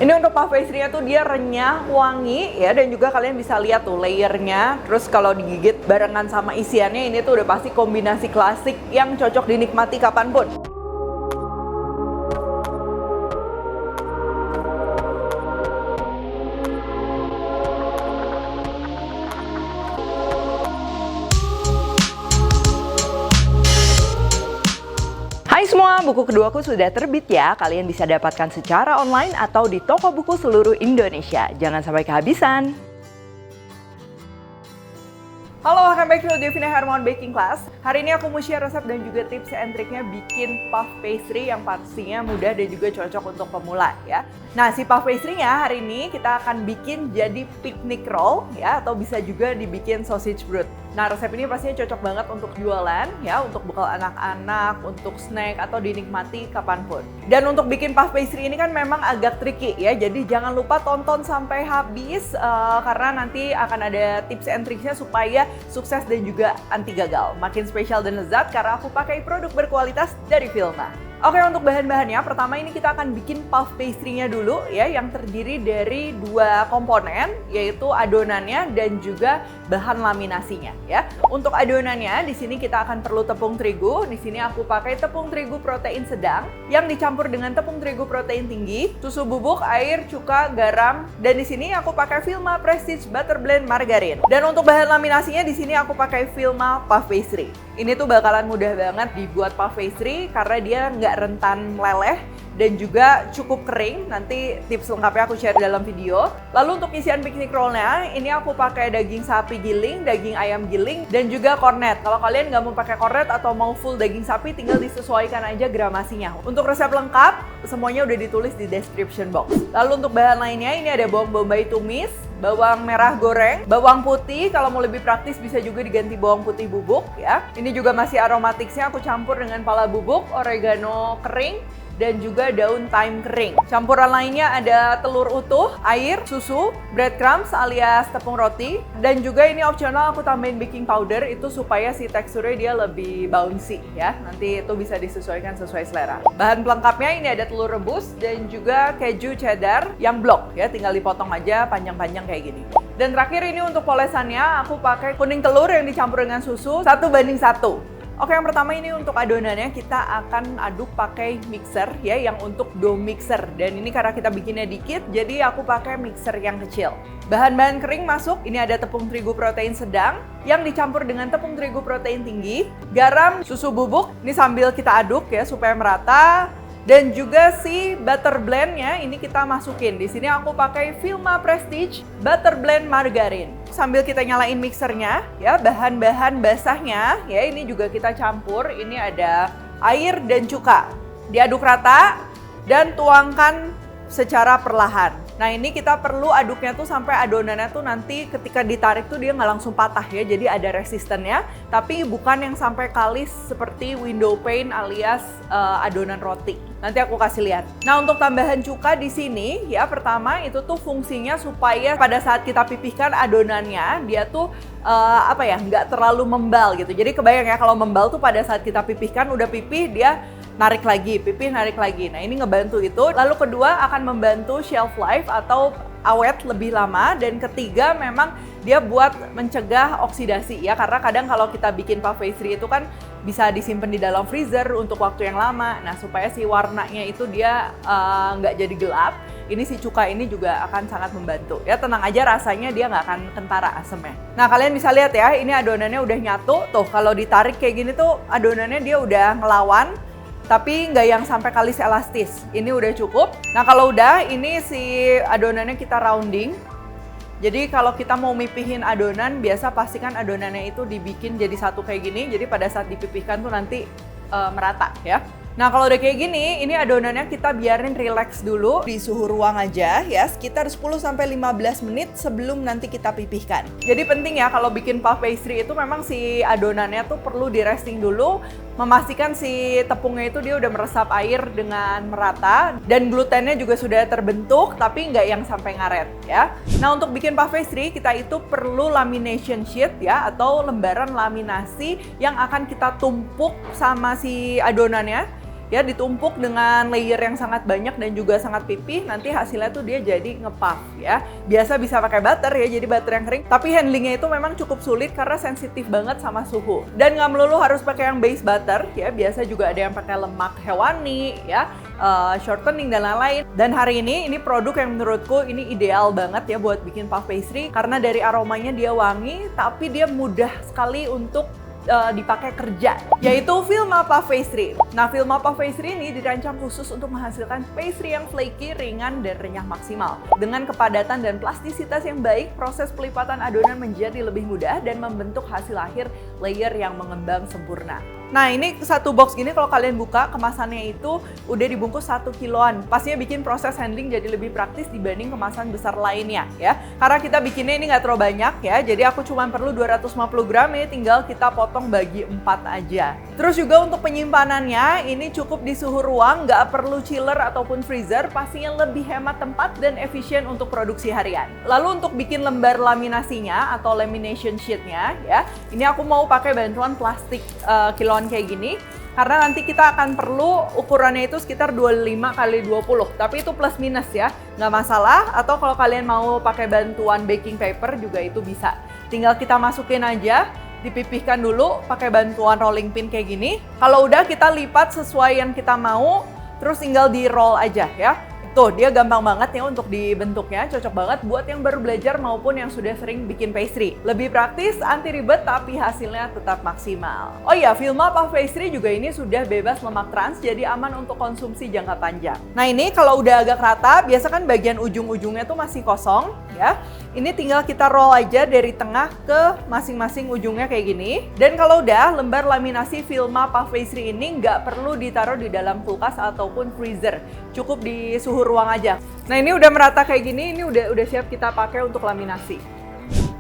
Ini untuk puff pastry-nya tuh dia renyah, wangi ya, dan juga kalian bisa lihat tuh layernya. Terus kalau digigit barengan sama isiannya, ini tuh udah pasti kombinasi klasik yang cocok dinikmati kapanpun. Hai semua, buku keduaku sudah terbit ya. Kalian bisa dapatkan secara online atau di toko buku seluruh Indonesia. Jangan sampai kehabisan. Halo, welcome back to Devina Hermawan Baking Class. Hari ini aku mau share resep dan juga tips and triknya bikin puff pastry yang pastinya mudah dan juga cocok untuk pemula ya. Nah, si puff pastry-nya hari ini kita akan bikin jadi picnic roll ya, atau bisa juga dibikin sausage brood. Nah, resep ini pastinya cocok banget untuk jualan ya, untuk bekal anak-anak, untuk snack atau dinikmati kapanpun. Dan untuk bikin puff pastry ini kan memang agak tricky ya, jadi jangan lupa tonton sampai habis karena nanti akan ada tips and triksnya supaya sukses dan juga anti gagal. Makin spesial dan lezat karena aku pakai produk berkualitas dari Vilna. Oke, untuk bahan-bahannya, pertama ini kita akan bikin puff pastry-nya dulu ya, yang terdiri dari dua komponen, yaitu adonannya dan juga bahan laminasinya ya. Untuk adonannya, di sini kita akan perlu tepung terigu. Di sini aku pakai tepung terigu protein sedang yang dicampur dengan tepung terigu protein tinggi, susu bubuk, air, cuka, garam, dan di sini aku pakai Vilma Prestige Butter Blend Margarin. Dan untuk bahan laminasinya di sini aku pakai Vilma Puff Pastry. Ini tuh bakalan mudah banget dibuat puff pastry karena dia nggak rentan meleleh dan juga cukup kering. Nanti tips lengkapnya aku share dalam video. Lalu untuk isian picnic roll-nya, ini aku pakai daging sapi giling, daging ayam giling, dan juga kornet. Kalau kalian nggak mau pakai kornet atau mau full daging sapi, tinggal disesuaikan aja gramasinya. Untuk resep lengkap, semuanya udah ditulis di description box. Lalu untuk bahan lainnya, ini ada bawang bombay tumis, bawang merah goreng, bawang putih, kalau mau lebih praktis bisa juga diganti bawang putih bubuk ya. Ini juga masih aromatiknya aku campur dengan pala bubuk, oregano kering, dan juga daun thyme kering. Campuran lainnya ada telur utuh, air, susu, breadcrumbs alias tepung roti, dan juga ini opsional aku tambahin baking powder itu supaya si teksturnya dia lebih bouncy ya. Nanti itu bisa disesuaikan sesuai selera. Bahan pelengkapnya ini ada telur rebus dan juga keju cheddar yang blok ya, tinggal dipotong aja panjang-panjang kayak gini. Dan terakhir ini untuk polesannya aku pakai kuning telur yang dicampur dengan susu 1:1. Oke, yang pertama ini untuk adonannya kita akan aduk pakai mixer ya, yang untuk dough mixer. Dan ini karena kita bikinnya dikit, jadi aku pakai mixer yang kecil. Bahan-bahan kering masuk, ini ada tepung terigu protein sedang yang dicampur dengan tepung terigu protein tinggi, garam, susu bubuk, ini sambil kita aduk ya supaya merata. Dan juga si butter blendnya ini kita masukin. Di sini aku pakai Vilma Prestige Butter Blend Margarin. Sambil kita nyalain mixernya ya, bahan-bahan basahnya ya ini juga kita campur. Ini ada air dan cuka. Diaduk rata dan tuangkan secara perlahan. Nah, ini kita perlu aduknya tuh sampai adonannya tuh nanti ketika ditarik tuh dia nggak langsung patah ya, jadi ada resistennya, tapi bukan yang sampai kalis seperti window pane alias adonan roti. Nanti aku kasih lihat. Nah, untuk tambahan cuka di sini ya, pertama itu tuh fungsinya supaya pada saat kita pipihkan adonannya dia tuh nggak terlalu membal gitu. Jadi kebayang ya kalau membal tuh pada saat kita pipihkan udah pipih dia narik lagi, pipih narik lagi. Nah, ini ngebantu itu. Lalu kedua akan membantu shelf life atau awet lebih lama, dan ketiga memang dia buat mencegah oksidasi ya, karena kadang kalau kita bikin puff pastry itu kan bisa disimpan di dalam freezer untuk waktu yang lama. Nah, supaya si warnanya itu dia nggak jadi gelap, ini si cuka ini juga akan sangat membantu. Ya tenang aja, rasanya dia nggak akan kentara asemnya. Nah, kalian bisa lihat ya, ini adonannya udah nyatu. Tuh, kalau ditarik kayak gini tuh adonannya dia udah ngelawan, tapi nggak yang sampai kalis elastis. Ini udah cukup. Nah, kalau udah, ini si adonannya kita rounding. Jadi kalau kita mau mipihin adonan, biasa pastikan adonannya itu dibikin jadi satu kayak gini. Jadi pada saat dipipihkan tuh nanti merata ya. Nah, kalau udah kayak gini, ini adonannya kita biarin relax dulu di suhu ruang aja ya, sekitar 10-15 menit sebelum nanti kita pipihkan. Jadi penting ya kalau bikin puff pastry itu memang si adonannya tuh perlu di resting dulu, memastikan si tepungnya itu dia udah meresap air dengan merata dan glutennya juga sudah terbentuk tapi nggak yang sampai ngaret ya. Nah, untuk bikin puff pastry kita itu perlu lamination sheet ya, atau lembaran laminasi yang akan kita tumpuk sama si adonannya. ya, ditumpuk dengan layer yang sangat banyak dan juga sangat pipih, nanti hasilnya tuh dia jadi nge-puff ya. Biasa bisa pakai butter ya, jadi butter yang kering, tapi handlingnya itu memang cukup sulit karena sensitif banget sama suhu. Dan nggak melulu harus pakai yang base butter ya, biasa juga ada yang pakai lemak hewani ya, shortening dan lain-lain. Dan hari ini produk yang menurutku ini ideal banget ya buat bikin puff pastry, karena dari aromanya dia wangi, tapi dia mudah sekali untuk dipakai kerja, yaitu Vilma Puff Pastry. Nah, Vilma Puff Pastry ini dirancang khusus untuk menghasilkan pastry yang flaky, ringan, dan renyah maksimal. Dengan kepadatan dan plastisitas yang baik, proses pelipatan adonan menjadi lebih mudah dan membentuk hasil akhir layer yang mengembang sempurna. Nah, ini satu box gini kalau kalian buka, kemasannya itu udah dibungkus 1 kiloan. Pastinya bikin proses handling jadi lebih praktis dibanding kemasan besar lainnya ya. Karena kita bikinnya ini nggak terlalu banyak ya, jadi aku cuma perlu 250 gram ya, tinggal kita potong bagi 4 aja. Terus juga untuk penyimpanannya, ini cukup di suhu ruang, nggak perlu chiller ataupun freezer, pastinya lebih hemat tempat dan efisien untuk produksi harian. Lalu untuk bikin lembar laminasinya atau lamination sheetnya ya, ini aku mau pakai bantuan plastik kiloan kayak gini, karena nanti kita akan perlu ukurannya itu sekitar 25 x 20, tapi itu plus minus ya, nggak masalah. Atau kalau kalian mau pakai bantuan baking paper juga itu bisa, tinggal kita masukin aja, dipipihkan dulu pakai bantuan rolling pin kayak gini. Kalau udah kita lipat sesuai yang kita mau, terus tinggal di roll aja ya. Tuh, dia gampang banget ya untuk dibentuknya, cocok banget buat yang baru belajar maupun yang sudah sering bikin pastry. Lebih praktis, anti ribet, tapi hasilnya tetap maksimal. Oh iya, Vilma Puff Pastry juga ini sudah bebas lemak trans, jadi aman untuk konsumsi jangka panjang. Nah, ini kalau udah agak rata, biasa kan bagian ujung-ujungnya tuh masih kosong ya. Ini tinggal kita roll aja dari tengah ke masing-masing ujungnya kayak gini. Dan kalau udah, lembar laminasi Vilma Puff Pastry ini nggak perlu ditaruh di dalam kulkas ataupun freezer. Cukup di suhu ruang aja. Nah, ini udah merata kayak gini, ini udah siap kita pakai untuk laminasi.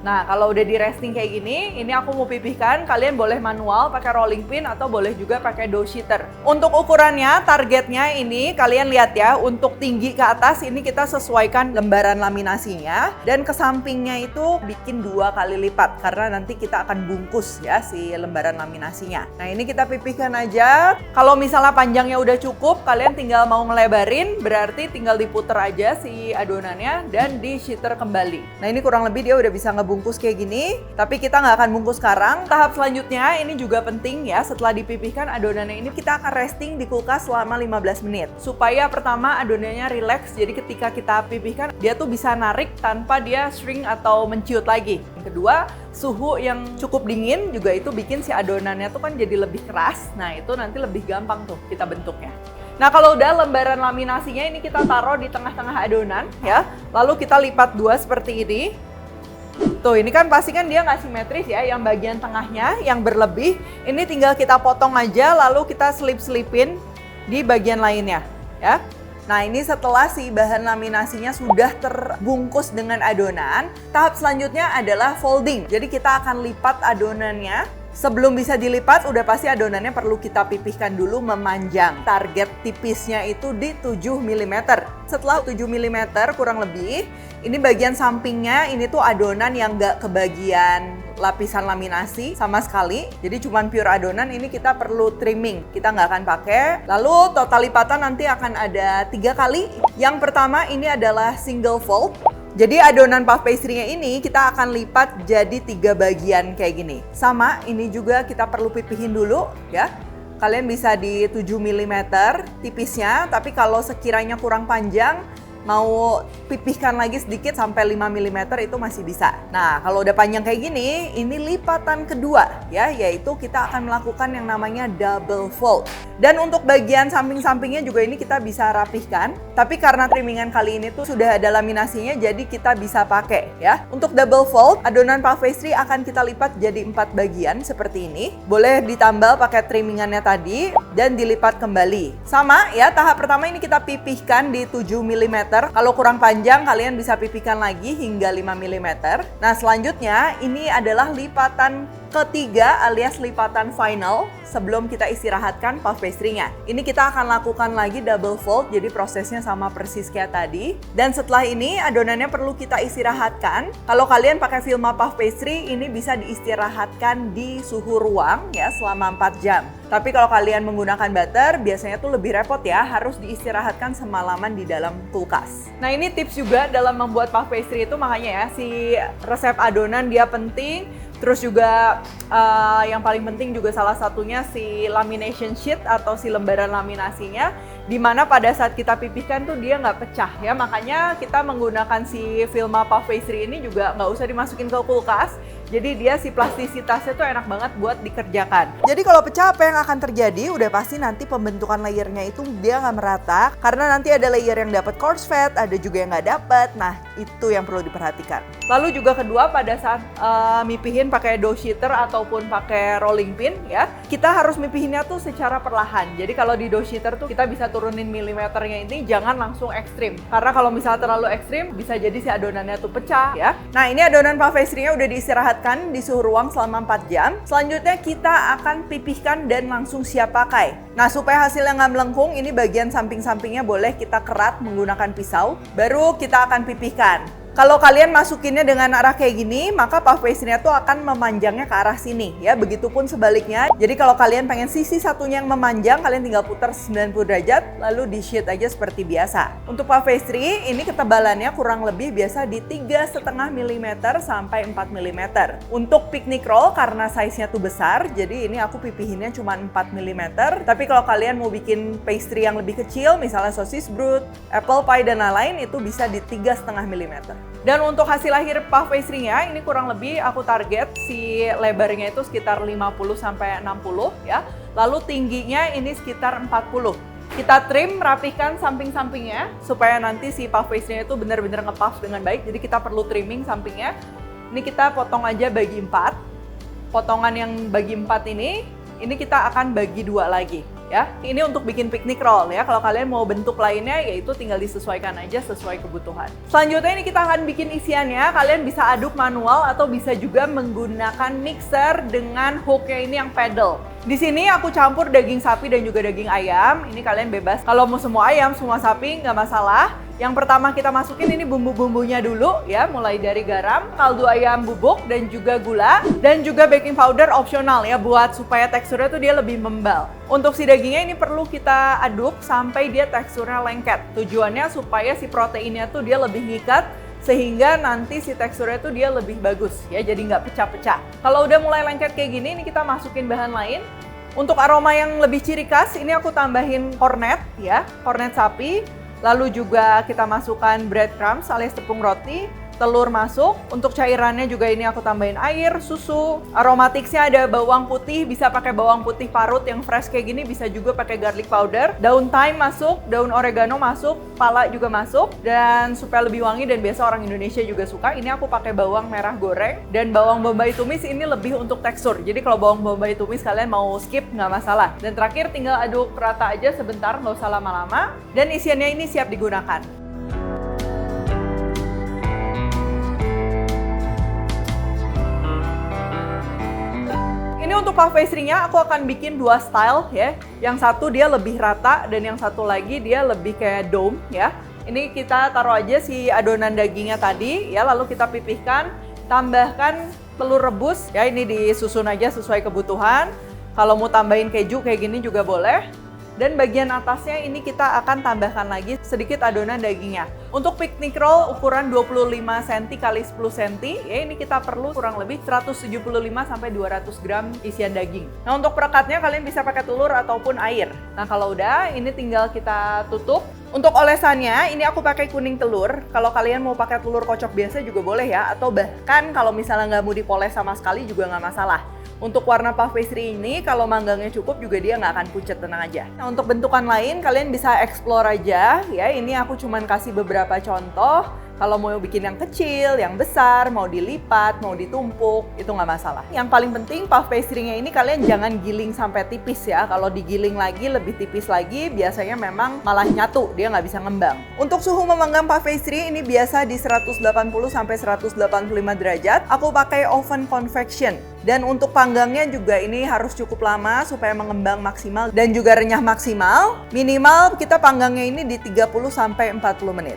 Nah, kalau udah di resting kayak gini, ini aku mau pipihkan. Kalian boleh manual pakai rolling pin atau boleh juga pakai dough sheeter. Untuk ukurannya, targetnya ini kalian lihat ya, untuk tinggi ke atas ini kita sesuaikan lembaran laminasinya, dan ke sampingnya itu bikin 2 kali lipat karena nanti kita akan bungkus ya si lembaran laminasinya. Nah, ini kita pipihkan aja. Kalau misalnya panjangnya udah cukup, kalian tinggal mau ngelebarin, berarti tinggal diputer aja si adonannya dan di sheeter kembali. Nah, ini kurang lebih dia udah bisa bungkus kayak gini, tapi kita nggak akan bungkus sekarang. Tahap selanjutnya ini juga penting ya, setelah dipipihkan adonannya ini kita akan resting di kulkas selama 15 menit. Supaya pertama adonannya relax, jadi ketika kita pipihkan dia tuh bisa narik tanpa dia shrink atau menciut lagi. Yang kedua, suhu yang cukup dingin juga itu bikin si adonannya tuh kan jadi lebih keras. Nah, itu nanti lebih gampang tuh kita bentuknya. Nah, kalau udah lembaran laminasinya ini kita taruh di tengah-tengah adonan ya, lalu kita lipat 2 seperti ini. Tuh, ini kan pasti kan dia nggak simetris ya, yang bagian tengahnya yang berlebih, ini tinggal kita potong aja lalu kita selip-selipin di bagian lainnya ya. Nah, ini setelah si bahan laminasinya sudah terbungkus dengan adonan, tahap selanjutnya adalah folding. Jadi kita akan lipat adonannya. Sebelum bisa dilipat, udah pasti adonannya perlu kita pipihkan dulu memanjang. Target tipisnya itu di 7 mm. Setelah 7 mm kurang lebih, ini bagian sampingnya ini tuh adonan yang nggak kebagian lapisan laminasi sama sekali. Jadi cuman pure adonan, ini kita perlu trimming. Kita nggak akan pakai. Lalu total lipatan nanti akan ada 3 kali. Yang pertama ini adalah single fold. Jadi adonan puff pastry-nya ini kita akan lipat jadi 3 bagian kayak gini. Sama, ini juga kita perlu pipihin dulu ya. Kalian bisa di 7 mm tipisnya, tapi kalau sekiranya kurang panjang, mau pipihkan lagi sedikit sampai 5 mm itu masih bisa. Nah, kalau udah panjang kayak gini, ini lipatan kedua ya, yaitu kita akan melakukan yang namanya double fold. Dan untuk bagian samping-sampingnya juga ini kita bisa rapihkan, tapi karena trimmingan kali ini tuh sudah ada laminasinya, jadi kita bisa pakai ya. Untuk double fold, adonan puff pastry akan kita lipat jadi 4 bagian seperti ini. Boleh ditambal pakai trimmingannya tadi dan dilipat kembali. Sama ya, tahap pertama ini kita pipihkan di 7 mm. Kalau kurang panjang, kalian bisa pipihkan lagi hingga 5 mm. Nah, selanjutnya ini adalah lipatan ketiga alias lipatan final sebelum kita istirahatkan puff pastry-nya. Ini kita akan lakukan lagi double fold, jadi prosesnya sama persis kayak tadi. Dan setelah ini adonannya perlu kita istirahatkan. Kalau kalian pakai Vilma puff pastry, ini bisa diistirahatkan di suhu ruang ya selama 4 jam. Tapi kalau kalian menggunakan butter, biasanya tuh lebih repot ya, harus diistirahatkan semalaman di dalam kulkas. Nah ini tips juga dalam membuat puff pastry itu, makanya ya si resep adonan dia penting. Terus juga yang paling penting juga salah satunya si lamination sheet atau si lembaran laminasinya, dimana pada saat kita pipihkan tuh dia nggak pecah ya. Makanya kita menggunakan si Vilma puff pastry ini juga nggak usah dimasukin ke kulkas. Jadi dia si plastisitasnya tuh enak banget buat dikerjakan. Jadi kalau pecah apa yang akan terjadi? Udah pasti nanti pembentukan layernya itu dia nggak merata. Karena nanti ada layer yang dapat coarse fat, ada juga yang nggak dapat. Nah itu yang perlu diperhatikan. Lalu juga kedua, pada saat mipihin pakai dough sheeter ataupun pakai rolling pin ya, kita harus mipihinnya tuh secara perlahan. Jadi kalau di dough sheeter tuh kita bisa turunin milimeternya ini, jangan langsung ekstrim. Karena kalau misalnya terlalu ekstrim bisa jadi si adonannya tuh pecah ya. Nah ini adonan puff pastry-nya udah diistirahatkan di suhu ruang selama 4 jam. Selanjutnya kita akan pipihkan dan langsung siap pakai. Nah supaya hasilnya nggak melengkung, ini bagian samping-sampingnya boleh kita kerat menggunakan pisau. Baru kita akan pipihkan. Kalau kalian masukinnya dengan arah kayak gini, maka puff pastry-nya tuh akan memanjangnya ke arah sini ya. Begitupun sebaliknya. Jadi kalau kalian pengen sisi satunya yang memanjang, kalian tinggal putar 90 derajat lalu di sheet aja seperti biasa. Untuk puff pastry ini ketebalannya kurang lebih biasa di 3,5 mm sampai 4 mm. Untuk picnic roll karena size-nya tuh besar, jadi ini aku pipihinnya cuma 4 mm. Tapi kalau kalian mau bikin pastry yang lebih kecil, misalnya sosis brood, apple pie dan lain-lain, itu bisa di 3,5 mm. Dan untuk hasil akhir puff pastry-nya ini kurang lebih aku target si lebarnya itu sekitar 50 sampai 60 ya. Lalu tingginya ini sekitar 40. Kita trim, rapihkan samping-sampingnya supaya nanti si puff pastry-nya itu benar-benar nge-puff dengan baik. Jadi kita perlu trimming sampingnya. Ini kita potong aja bagi 4. Potongan yang bagi 4 ini kita akan bagi 2 lagi. Ya, ini untuk bikin picnic roll ya. Kalau kalian mau bentuk lainnya, yaitu tinggal disesuaikan aja sesuai kebutuhan. Selanjutnya ini kita akan bikin isiannya. Kalian bisa aduk manual atau bisa juga menggunakan mixer dengan hooknya ini yang pedal. Di sini aku campur daging sapi dan juga daging ayam. Ini kalian bebas. Kalau mau semua ayam, semua sapi, nggak masalah. Yang pertama kita masukin ini bumbu-bumbunya dulu ya, mulai dari garam, kaldu ayam bubuk, dan juga gula. Dan juga baking powder opsional ya, buat supaya teksturnya tuh dia lebih membal. Untuk si dagingnya ini perlu kita aduk sampai dia teksturnya lengket. Tujuannya supaya si proteinnya tuh dia lebih ngikat, sehingga nanti si teksturnya tuh dia lebih bagus ya, jadi nggak pecah-pecah. Kalau udah mulai lengket kayak gini, ini kita masukin bahan lain. Untuk aroma yang lebih ciri khas, ini aku tambahin kornet ya, kornet sapi. Lalu juga kita masukkan breadcrumbs alias tepung roti, telur masuk. Untuk cairannya juga ini aku tambahin air, susu. Aromatiknya ada bawang putih, bisa pakai bawang putih parut yang fresh kayak gini, bisa juga pakai garlic powder. Daun thyme masuk, daun oregano masuk, pala juga masuk. Dan supaya lebih wangi dan biasa orang Indonesia juga suka, ini aku pakai bawang merah goreng. Dan bawang bombay tumis ini lebih untuk tekstur. Jadi kalau bawang bombay tumis kalian mau skip nggak masalah. Dan terakhir tinggal aduk rata aja sebentar, nggak usah lama-lama. Dan isiannya ini siap digunakan. Ini untuk puff pastry-nya aku akan bikin 2 style ya. Yang satu dia lebih rata dan yang satu lagi dia lebih kayak dome ya. Ini kita taruh aja si adonan dagingnya tadi ya, lalu kita pipihkan, tambahkan telur rebus ya, ini disusun aja sesuai kebutuhan. Kalau mau tambahin keju kayak gini juga boleh. Dan bagian atasnya ini kita akan tambahkan lagi sedikit adonan dagingnya. Untuk picnic roll ukuran 25 cm x 10 cm, ya ini kita perlu kurang lebih 175 sampai 200 gram isian daging. Nah untuk perekatnya kalian bisa pakai telur ataupun air. Nah kalau udah, ini tinggal kita tutup. Untuk olesannya, ini aku pakai kuning telur. Kalau kalian mau pakai telur kocok biasa juga boleh ya. Atau bahkan kalau misalnya nggak mau dipoles sama sekali juga nggak masalah. Untuk warna puff pastry ini, kalau manggangnya cukup juga dia nggak akan pucat, tenang aja. Nah, untuk bentukan lain, kalian bisa explore aja ya. Ini aku cuman kasih beberapa contoh. Kalau mau bikin yang kecil, yang besar, mau dilipat, mau ditumpuk, itu nggak masalah. Yang paling penting puff pastry-nya ini kalian jangan giling sampai tipis ya. Kalau digiling lagi, lebih tipis lagi, biasanya memang malah nyatu, dia nggak bisa ngembang. Untuk suhu memanggang puff pastry ini biasa di 180 sampai 185 derajat. Aku pakai oven convection. Dan untuk panggangnya juga ini harus cukup lama supaya mengembang maksimal dan juga renyah maksimal. Minimal kita panggangnya ini di 30 sampai 40 menit.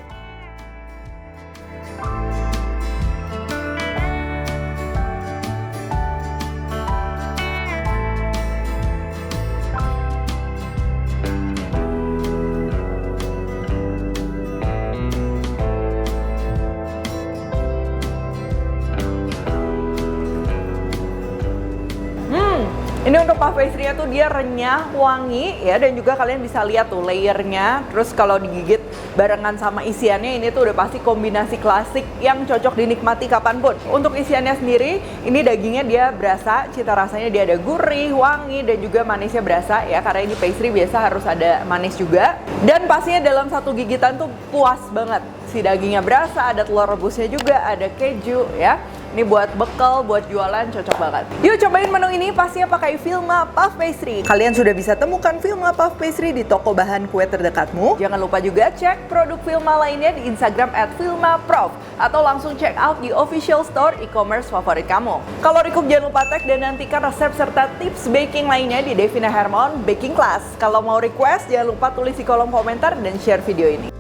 Ini untuk puff pastry-nya tuh dia renyah, wangi ya, dan juga kalian bisa lihat tuh layernya. Terus kalau digigit barengan sama isiannya, ini tuh udah pasti kombinasi klasik yang cocok dinikmati kapanpun. Untuk isiannya sendiri, ini dagingnya dia berasa, cita rasanya dia ada gurih, wangi, dan juga manisnya berasa ya, karena ini pastry biasa harus ada manis juga. Dan pastinya dalam satu gigitan tuh puas banget. Si dagingnya berasa, ada telur rebusnya juga, ada keju ya. Ini buat bekal, buat jualan cocok banget. Yuk cobain menu ini, pastinya pakai Vilma Puff Pastry. Kalian sudah bisa temukan Vilma Puff Pastry di toko bahan kue terdekatmu. Jangan lupa juga cek produk Vilma lainnya di Instagram @vilmaprof atau langsung check out di official store e-commerce favorit kamu. Kalau request jangan lupa tag dan nantikan resep serta tips baking lainnya di Devina Hermon Baking Class. Kalau mau request jangan lupa tulis di kolom komentar dan share video ini.